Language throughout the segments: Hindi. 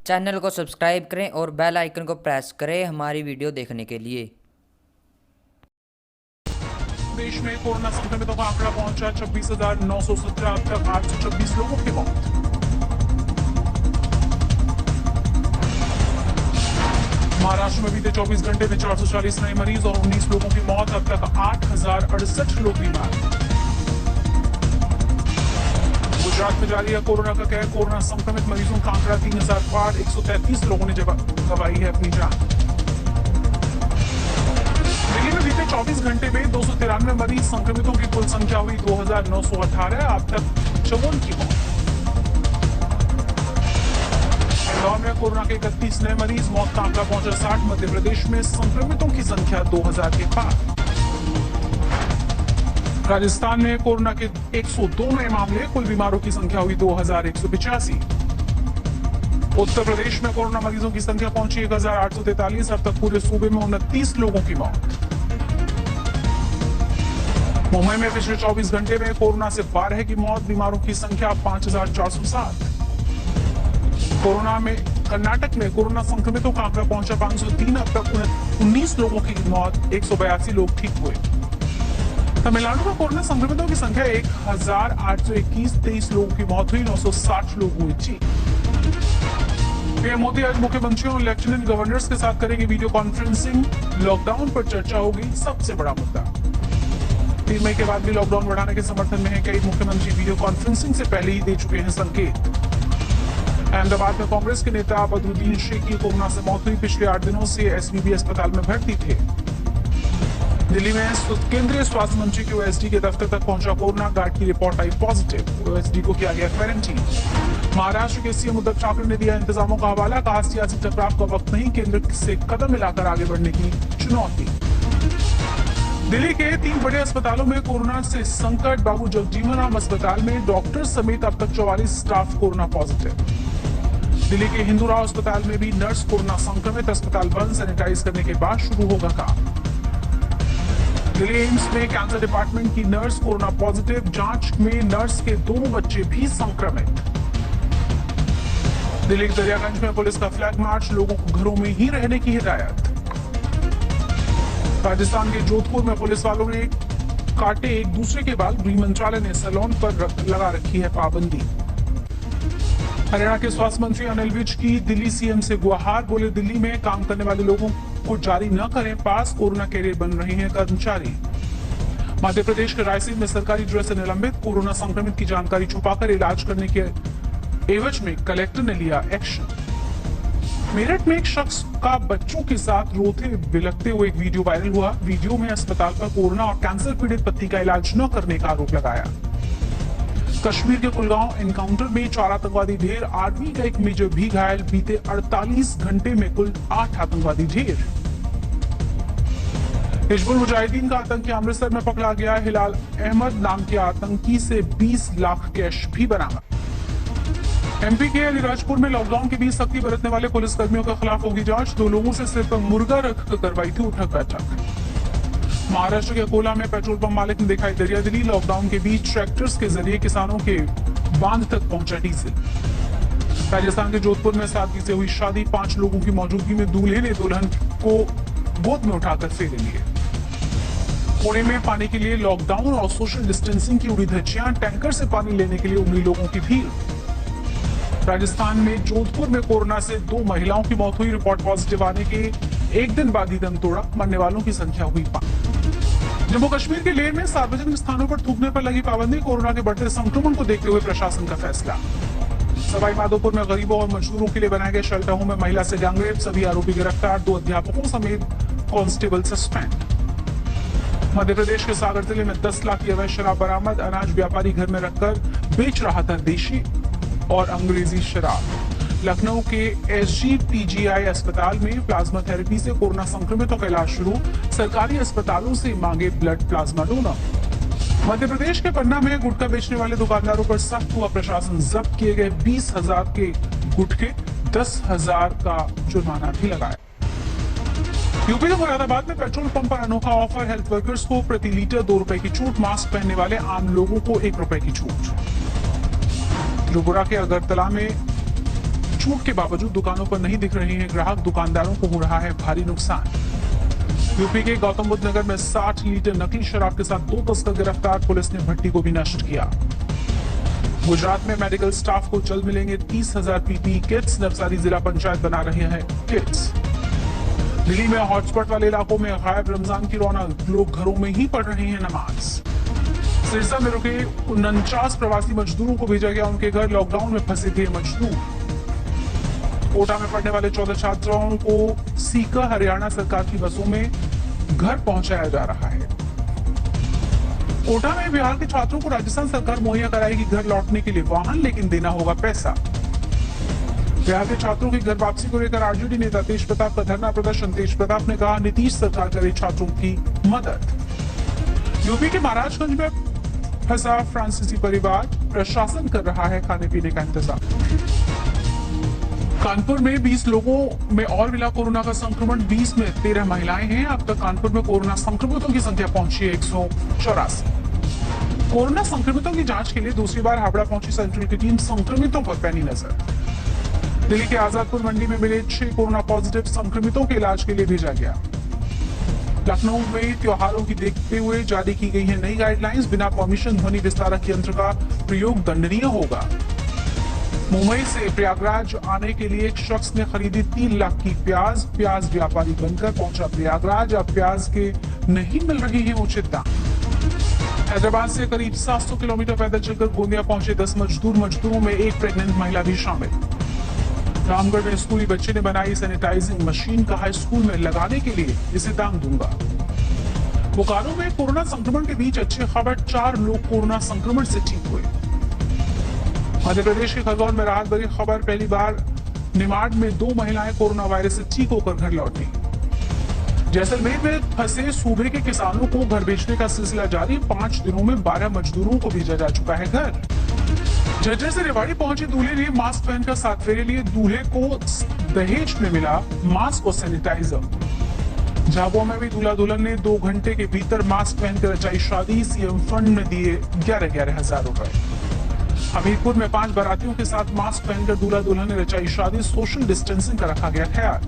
चैनल को सब्सक्राइब करें और बेल आइकन को प्रेस करें हमारी वीडियो देखने के लिए। देश में कोरोना संक्रमितों का आंकड़ा पहुंचा 26,917। अब तक 826 लोगों की मौत। महाराष्ट्र में बीते 24 घंटे में 440 नए मरीज और 19 लोगों की मौत। अब तक 8,068 लोग बीमार। गुजरात में जारी है कोरोना का कहर। कोरोना संक्रमित मरीजों का आंकड़ा 3,000 पार। 133 लोगों ने गंवाई है अपनी जान। दिल्ली में बीते 24 घंटे में 293 मरीज। संक्रमितों की कुल संख्या हुई 2,918। अब तक 54 की मौत। इंदौर में कोरोना के 31 नए मरीज। मौत का आंकड़ा पहुंचा 60। मध्य प्रदेश में संक्रमितों की संख्या 2,000 के पार। राजस्थान में कोरोना के 102 नए मामले। कुल बीमारों की संख्या हुई 2,185। उत्तर प्रदेश में कोरोना मरीजों की संख्या पहुंची 1,843। अब तक पूरे सूबे में 29 लोगों की मौत। मुंबई में पिछले 24 घंटे में कोरोना से 12 की मौत। बीमारों की संख्या 5,407। कोरोना में कर्नाटक में कोरोना संक्रमितों का आंकड़ा पहुंचा 503। अब तक 19 लोगों की मौत। 182 लोग ठीक हुए। तमिलनाडु में कोरोना संक्रमितों की संख्या 1,821। 23 लोगों की मौत हुई। 960 लोग हुए ठीक। पीएम मोदी आज मुख्यमंत्रियों और लेफ्टिनेंट गवर्नर्स के साथ करेंगे वीडियो कॉन्फ्रेंसिंग। लॉकडाउन पर चर्चा होगी सबसे बड़ा मुद्दा। 3 मई के बाद भी लॉकडाउन बढ़ाने के समर्थन में है। कई मुख्यमंत्री वीडियो कॉन्फ्रेंसिंग से पहले ही दे चुके हैं संकेत। अहमदाबाद में कांग्रेस के नेता बदरुद्दीन शेख की कोरोना से मौत हुई। पिछले 8 दिनों से एसवीबी अस्पताल में भर्ती थे। दिल्ली में केंद्रीय स्वास्थ्य मंत्री के ओएसडी के दफ्तर तक पहुंचा कोरोना। गार्ड की रिपोर्ट आई पॉजिटिव। ओएसडी को किया गया क्वारंटीन। महाराष्ट्र के सीएम उद्धव ठाकरे ने दिया इंतजामों का हवाला। कहा सियासी टकराव का वक्त नहीं, केंद्र से कदम मिलाकर आगे बढ़ने की चुनौती। दिल्ली के 3 बड़े अस्पतालों में कोरोना से संकट। बाबू जगजीवन राम अस्पताल में डॉक्टर समेत अब तक 44 स्टाफ कोरोना पॉजिटिव। दिल्ली के हिंदूराव अस्पताल में भी नर्स कोरोना संक्रमित। अस्पताल बंद, सैनिटाइज करने के बाद शुरू होगा काम। दिल्ली एम्स में कैंसर डिपार्टमेंट की नर्स कोरोना पॉजिटिव। जांच में नर्स के 2 बच्चे भी संक्रमित। दिल्ली के दरियागंज में पुलिस का फ्लैग मार्च। लोगों को घरों में ही रहने की हिदायत। राजस्थान के जोधपुर में पुलिस वालों ने काटे एक दूसरे के बाल। गृह मंत्रालय ने सैलून पर लगा रखी है पाबंदी। हरियाणा के स्वास्थ्य मंत्री अनिल विज की दिल्ली सीएम से गुहार। बोले दिल्ली में काम करने वाले लोगों को जारी न करें पास। कोरोना कैरियर बन रहे हैं कर्मचारी। मध्य प्रदेश के रायसेन में सरकारी ड्रेस से निलंबित। कोरोना संक्रमित की जानकारी छुपाकर इलाज करने के एवज में कलेक्टर ने लिया एक्शन। मेरठ में एक शख्स का बच्चों के साथ रोते बिलखते हुए एक वीडियो वायरल हुआ। वीडियो में अस्पताल पर कोरोना और कैंसर पीड़ित पति का इलाज न करने का आरोप लगाया। कश्मीर के कुलगांव एनकाउंटर में 4 आतंकवादी ढेर। आर्मी का एक मेजर भी घायल। बीते 48 घंटे में कुल 8 आतंकवादी ढेर। हिजबुल मुजाहिदीन का आतंकी अमृतसर में पकड़ा गया। हिलाल अहमद नाम के आतंकी से 20 लाख कैश भी बरामद। एमपी के अलीराजपुर में लॉकडाउन के बीच सख्ती बरतने वाले पुलिसकर्मियों के खिलाफ होगी जांच। 2 लोगों से सिर पर मुर्गा रखकर करवाई थी उठक बैठक। महाराष्ट्र के अकोला में पेट्रोल पंप मालिक ने दिखाई दरियादिली। लॉकडाउन के बीच ट्रैक्टर्स के जरिए किसानों के बांध तक पहुंचा डीजल। राजस्थान के जोधपुर में सादगी से हुई शादी। 5 लोगों की मौजूदगी में दूल्हे ने दुल्हन को गोद में उठाकर फेरे लिए। पुणे में पानी के लिए लॉकडाउन और सोशल डिस्टेंसिंग की उड़ी धज्जियां। टैंकर से पानी लेने के लिए उमड़ी लोगों की भीड़। राजस्थान में जोधपुर में कोरोना से 2 महिलाओं की मौत हुई। रिपोर्ट पॉजिटिव आने के एक दिन बाद ही दम तोड़ा। मरने वालों की संख्या हुई 5। जम्मू कश्मीर के लेह में सार्वजनिक स्थानों पर थूकने पर लगी पाबंदी। कोरोना के बढ़ते संक्रमण को देखते हुए प्रशासन का फैसला। सवाई माधोपुर में गरीबों और मजदूरों के लिए बनाए गए शेल्टर होम में महिला से गैंगरेप। सभी आरोपी गिरफ्तार। 2 अध्यापकों समेत कांस्टेबल सस्पेंड। मध्य प्रदेश के सागर जिले में 10 लाख की अवैध शराब बरामद। अनाज व्यापारी घर में रखकर बेच रहा था देशी और अंग्रेजी शराब। लखनऊ के एसजीपीजीआई अस्पताल में प्लाज्मा थेरेपी से कोरोना संक्रमितों का इलाज शुरू। सरकारी अस्पतालों से मांगे blood plasma donor. Madhya Pradesh के पन्ना में गुटखा बेचने वाले दुकानदारों पर सख्त हुआ प्रशासन। जब्त किए गए 20,000 के गुटखे। 10,000 का जुर्माना भी लगाया। यूपी के मुरादाबाद में पेट्रोल पंप पर अनोखा ऑफर। हेल्थ वर्कर्स को प्रति लीटर 2 रुपए की छूट। मास्क पहनने वाले आम लोगों को 1 रुपए की छूट। त्रिपुरा के अगरतला में छूट के बावजूद दुकानों पर नहीं दिख रहे हैं ग्राहक, दुकानदारों को हो रहा है भारी नुकसान। यूपी के गौतम बुद्ध नगर में 60 लीटर नकली शराब के साथ 2 तस्कर गिरफ्तार, पुलिस ने भट्टी को भी नष्ट किया। गुजरात में मेडिकल स्टाफ को जल्द मिलेंगे 30,000 पीपीई किट्स, नवसारी जिला पंचायत बना रहे हैं किट्स। दिल्ली में हॉटस्पॉट वाले इलाकों में गायब रमजान की रौनक, लोग घरों में ही पढ़ रहे हैं नमाज। सिरसा में रुके 49 प्रवासी मजदूरों को भेजा गया उनके घर, लॉकडाउन में फंसे थे मजदूर। कोटा में पढ़ने वाले 14 छात्राओं को सीकर हरियाणा सरकार की बसों में घर पहुंचाया जा रहा है। कोटा में बिहार के छात्रों को राजस्थान सरकार मुहैया कराएगी घर लौटने के लिए वाहन, लेकिन देना होगा पैसा। बिहार के छात्रों की घर वापसी को लेकर आरजेडी नेता तेज प्रताप का धरना प्रदर्शन, तेज प्रताप ने कहा नीतीश सरकार करे छात्रों की मदद। यूपी के महाराजगंज में फंसा फ्रांसीसी परिवार, प्रशासन कर रहा है खाने पीने का इंतजाम। कानपुर में 20 लोगों में और मिला कोरोना का संक्रमण, 20 में 13 महिलाएं हैं। अब तक कानपुर में कोरोना संक्रमितों की संख्या पहुंची है 184। कोरोना संक्रमितों की जांच के लिए दूसरी बार हावड़ा पहुंची सेंट्रल की टीम, संक्रमितों पर पैनी नजर। दिल्ली के आजादपुर मंडी में मिले 6 कोरोना पॉजिटिव संक्रमितों के इलाज के लिए भेजा गया। लखनऊ में त्योहारों की देखते हुए जारी की गई है नई गाइडलाइंस, बिना परमिशन ध्वनि विस्तारक यंत्र का प्रयोग दंडनीय होगा। मुंबई से प्रयागराज आने के लिए एक शख्स ने खरीदी 3 लाख की प्याज, प्याज व्यापारी बनकर पहुंचा प्रयागराज, अब प्याज के नहीं मिल रही है उचित दाम। हैदराबाद से करीब 700 किलोमीटर पैदल चलकर गोंदिया पहुंचे 10 मजदूर, मजदूरों में एक प्रेग्नेंट महिला भी शामिल। रामगढ़ में स्कूली बच्चे ने बनाई सैनिटाइजिंग मशीन, कहा स्कूल में लगाने के लिए इसे दान दूंगा। बोकारो में कोरोना संक्रमण के बीच अच्छी खबर, 4 लोग कोरोना संक्रमण से ठीक हुए। मध्य प्रदेश के खरगोन में राहत भरी खबर, पहली बार निमाड़ में 2 महिलाएं कोरोना वायरस से ठीक होकर घर लौटी। जैसलमेर में फंसे सूबे के किसानों को घर भेजने का सिलसिला जारी, 5 दिनों में 12 मजदूरों को भेजा जा चुका है घर। झज्जर से रेवाड़ी पहुंचे दूल्हे ने मास्क पहनकर 7 फेरे लिए, दूल्हे को दहेज में मिला मास्क और सैनिटाइजर। झाबुआ में भी दूल्हा दुल्हन ने 2 घंटे के भीतर मास्क पहनकर रचाई शादी, सीएम फंड में दिए 11,11 हजार रुपए। हमीरपुर में 5 बारातियों के साथ मास्क पहनकर दूल्हा दुल्हन ने रचाई शादी, सोशल डिस्टेंसिंग का रखा गया ख्याल।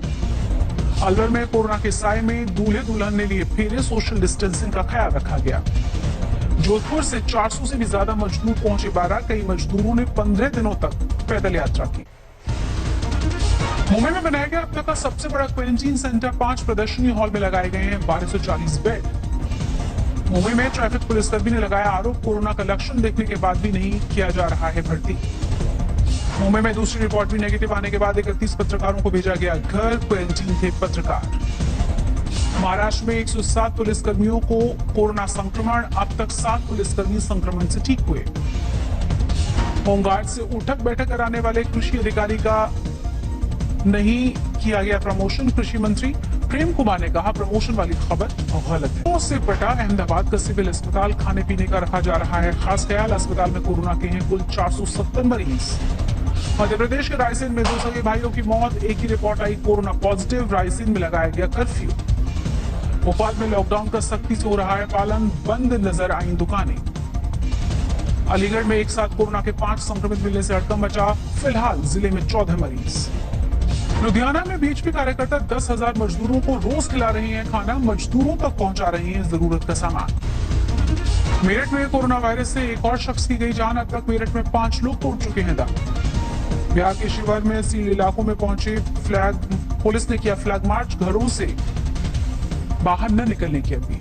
अलवर में कोरोना के साए में दूल्हे दुल्हन ने लिए फेरे, सोशल डिस्टेंसिंग का ख्याल रखा गया। जोधपुर से 400 से भी ज्यादा मजदूर पहुंचे बारात, कई मजदूरों ने 15 दिनों तक पैदल यात्रा की। मुंबई में बनाया गया अब तक का सबसे बड़ा क्वारंटीन सेंटर, 5 प्रदर्शनी हॉल में लगाए गए हैं 1240 बेड। मुंबई में ट्रैफिक पुलिसकर्मी ने लगाया आरोप, कोरोना का लक्षण देखने के बाद भी नहीं किया जा रहा है भर्ती। मुंबई में दूसरी रिपोर्ट भी नेगेटिव आने के बाद 31 पत्रकारों को भेजा गया घर, क्वारंटीन थे पत्रकार। महाराष्ट्र में 107 पुलिसकर्मियों को कोरोना संक्रमण, अब तक 7 पुलिसकर्मी संक्रमण से ठीक हुए। होमगार्ड से उठक बैठक कराने वाले कृषि अधिकारी का नहीं किया गया प्रमोशन, कृषि मंत्री प्रेम कुमार ने कहा प्रमोशन वाली खबर गलत है। उससे पटा अहमदाबाद का सिविल अस्पताल, खाने पीने का रखा जा रहा है खास ख्याल, अस्पताल में कोरोना के हैं कुल 470 मरीज। मध्य प्रदेश के रायसेन में 2 सगे भाइयों की मौत, एक ही रिपोर्ट आई कोरोना पॉजिटिव, रायसेन में लगाया गया कर्फ्यू। भोपाल में लॉकडाउन का सख्ती से हो रहा है पालन, बंद नजर आई दुकानें। अलीगढ़ में एक साथ कोरोना के 5 संक्रमित मिलने से हड़कंप मचा, फिलहाल जिले में 14 मरीज। लुधियाना में बीजेपी कार्यकर्ता 10,000 मजदूरों को रोज खिला रहे हैं खाना, मजदूरों तक पहुंचा रहे हैं जरूरत का सामान। मेरठ में कोरोना वायरस से एक और शख्स की गई जान, अब तक मेरठ में 5 लोग टूट चुके हैं दम। बिहार के शिवहर में सील इलाकों में पहुंचे पुलिस ने किया फ्लैग मार्च, घरों से बाहर न निकलने की अपील।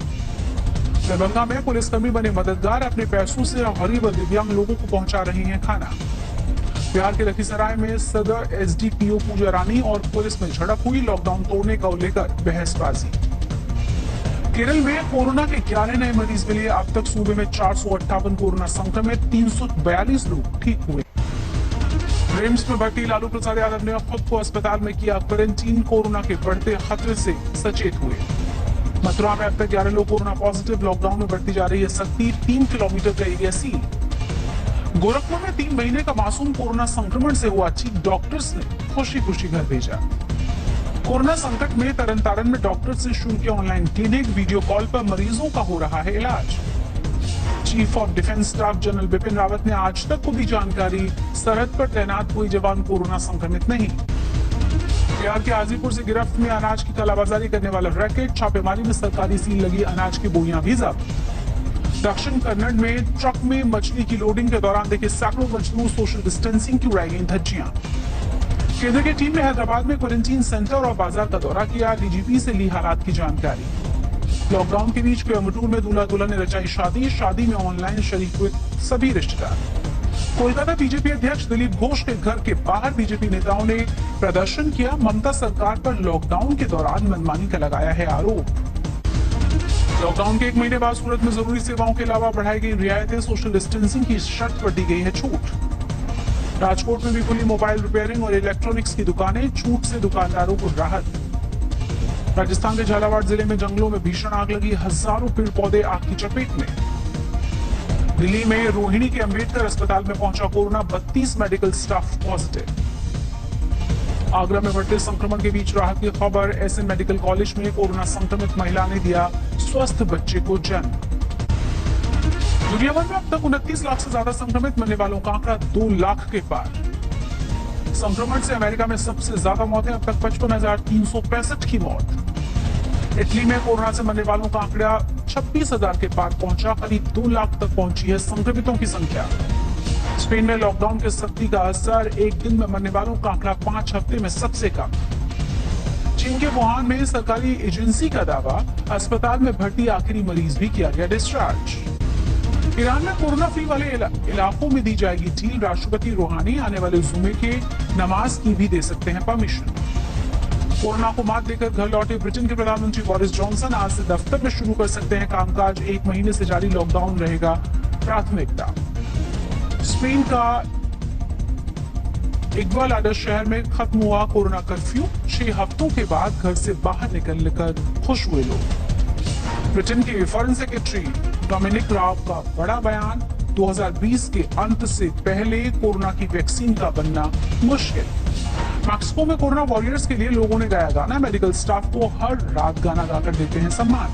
दरभंगा में पुलिसकर्मी बने मददगार, अपने पैसों से गरीब और दिव्यांग लोगों को पहुंचा रहे हैं खाना। बिहार के लखीसराय में सदर एसडीपीओ पूजा रानी और पुलिस में झड़प हुई, लॉकडाउन तोड़ने को लेकर बहसबाजी। केरल में कोरोना के 11 नए मरीज मिले, अब तक सूबे में 458 कोरोना संक्रमित, 342 लोग ठीक हुए। रिम्स में भर्ती लालू प्रसाद यादव ने खुद को अस्पताल में किया क्वारंटीन, कोरोना के बढ़ते खतरे से सचेत हुए। मथुरा में अब तक 11 लोग कोरोना पॉजिटिव, लॉकडाउन में बढ़ती जा रही है सख्ती, 3 किलोमीटर का एरिया सील। गोरखपुर में 3 महीने का मासूम कोरोना संक्रमण से हुआ ठीक, डॉक्टर्स ने खुशी खुशी घर भेजा। कोरोना संकट में तरनतारन में डॉक्टर से शुरू किया ऑनलाइन क्लिनिक, वीडियो कॉल पर मरीजों का हो रहा है इलाज। Chief of defence staff general Bipin Rawat ने आज तक को दी जानकारी, सरहद पर तैनात कोई जवान कोरोना संक्रमित नहीं। बिहार के हाजीपुर से गिरफ्त में अनाज की कालाबाजारी करने वाला रैकेट, छापेमारी में सरकारी सील लगी, अनाज की बोरियां भी जब्त। दक्षिण कन्नड़ में ट्रक में मछली की लोडिंग के दौरान देखे सैकड़ों मजदूर, सोशल डिस्टेंसिंग की उड़ाई गई धज्जियां। केंद्र की टीम ने हैदराबाद में क्वारंटीन सेंटर और बाजार का दौरा किया, डीजीपी से ली हालात की जानकारी। लॉकडाउन के बीच कोयम्बटूर में दूल्हा दुल्हन ने रचाई शादी, शादी में ऑनलाइन शरीक हुए सभी रिश्तेदार। कोलकाता बीजेपी अध्यक्ष दिलीप घोष के घर के बाहर बीजेपी नेताओं ने प्रदर्शन किया, ममता सरकार पर लॉकडाउन के दौरान मनमानी का लगाया है आरोप। लॉकडाउन के 1 महीने बाद सूरत में जरूरी सेवाओं के अलावा बढ़ाई गई रियायतें, सोशल डिस्टेंसिंग की शर्त पर दी गई है छूट। राजकोट में भी खुली मोबाइल रिपेयरिंग और इलेक्ट्रॉनिक्स की दुकानें, छूट से दुकानदारों को राहत। राजस्थान के झालावाड़ जिले में जंगलों में भीषण आग लगी, हजारों पेड़ पौधे आग की चपेट में। दिल्ली में रोहिणी के अंबेडकर अस्पताल में पहुंचा corona, 32 medical staff positive. Agra में बढ़ते संक्रमण के बीच राहत की खबर, एसएन मेडिकल कॉलेज में कोरोना संक्रमित महिला ने दिया स्वस्थ बच्चे को जन्म। दुनिया भर में अब तक 29 लाख से ज्यादा संक्रमित मरने वालों का आंकड़ा 2 लाख के पार। संक्रमण से अमेरिका में सबसे ज्यादा मौतें, अब तक 55,365 की मौत। इटली में कोरोना से मरने वालों का आंकड़ा 26,000 के पार पहुंचा, करीब 2 लाख तक पहुंची है संक्रमितों की संख्या। स्पेन में लॉकडाउन के सख्ती का असर, एक दिन में मरने वालों का आंकड़ा 5 हफ्ते में सबसे कम। चीन के वुहान में सरकारी एजेंसी का दावा, अस्पताल में भर्ती आखिरी मरीज भी किया गया डिस्चार्ज। ईरान में कोरोना फ्री वाले इलाकों में दी जाएगी ढील, राष्ट्रपति रूहानी आने वाले जुमे के नमाज की भी दे सकते हैं परमिशन। कोरोना को मात देकर घर लौटे ब्रिटेन के प्रधानमंत्री बोरिस जॉनसन आज से दफ्तर में शुरू कर सकते हैं कामकाज, 1 महीने से जारी लॉकडाउन रहेगा प्राथमिकता। स्पेन का इग्वालाडा शहर में खत्म हुआ कोरोना कर्फ्यू, 6 हफ्तों के बाद घर से बाहर निकलने कर खुश हुए लोग। ब्रिटेन के फॉरेन सेक्रेटरी डोमिनिक राब का बड़ा बयान, 2020 के अंत से पहले कोरोना की वैक्सीन का बनना मुश्किल। मैक्सिको में कोरोना वॉरियर्स के लिए लोगों ने गाया गाना, मेडिकल स्टाफ को हर रात गाना गाकर देते हैं सम्मान।